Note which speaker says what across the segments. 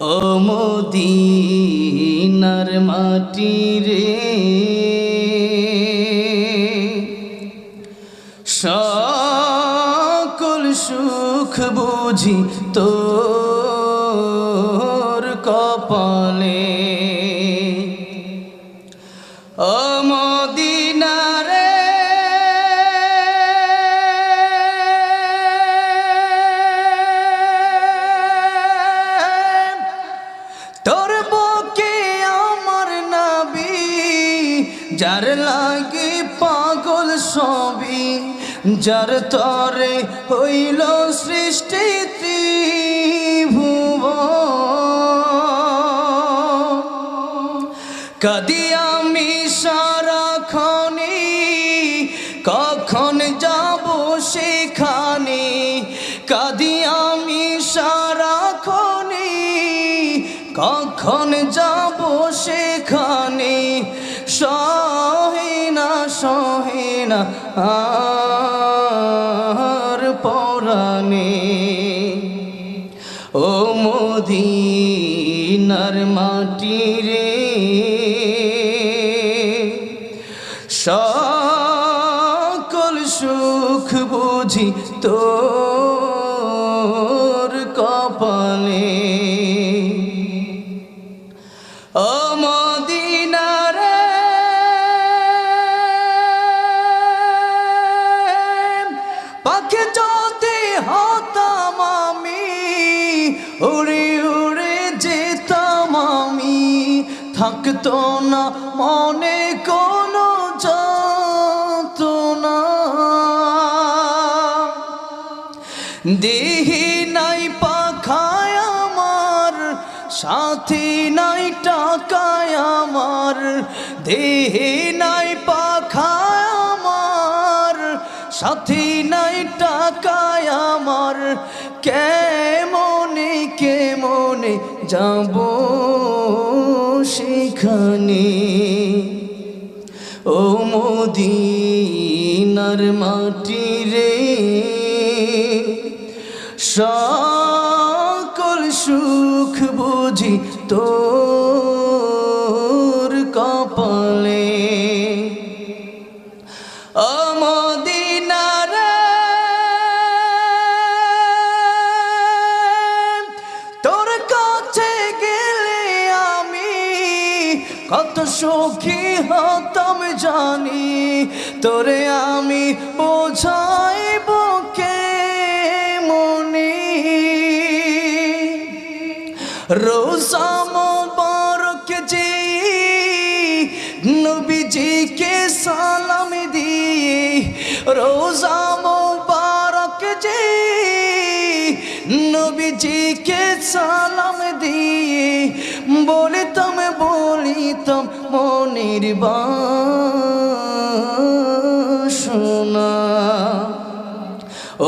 Speaker 1: ও মদিনার মাটি রে, সকল সুখ বুঝি তোর কপালে। ও মদিনা রে, তোর বুকে আমার নবী, যার লাগি পাগল সবই, যার তরে হইল সৃষ্টি ত্রিভুবন। কাঁদি আমি সারাক্ষণে, কখন যাব সেখানে। কাঁদি আমি সারাক্ষণে, কখন যাব সেখানে। সহে না আর পরাণে। ও মদিনার মাটি রে, সকল সুখ বুঝি তোর কপালে। ও মদিনা রে, পাখি যদি হতাম আমি, উড়ে উড়ে যেতাম আমি। থাকতো না মনে কোনো যন্ত্রণা। দেহি নাই পাখায় আমার, সাথী নাই টাকায় আমার। দেহি নাই পাখায় আমার, সাথী নাই টাকায় আমার। কেমনে কেমনে যাব সেখানে। ও মদিনার মাটি রে, সকল সুখ বুঝি তোর কপালে। ও মদিনা রে, তোর কাছে গেলে আমি কত সুখী হতাম জানি। তোরে আমি বোঝাইব কেমনে। রোজা মোবারক যে নবীজিকে সালাম দিয়ে, রোজা মোবারক যে নবীজিকে সালাম দিয়ে, বলিতাম মনের বাসনা।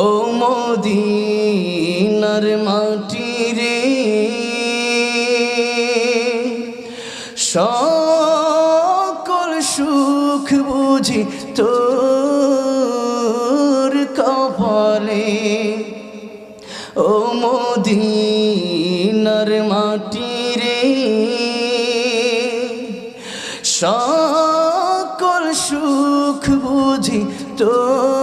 Speaker 1: ও মদিনার মাটি রে, সকল সুখ বুঝি তোর কপালে। ও মদিনার মাটি রে, সকল সুখ বুঝি তোর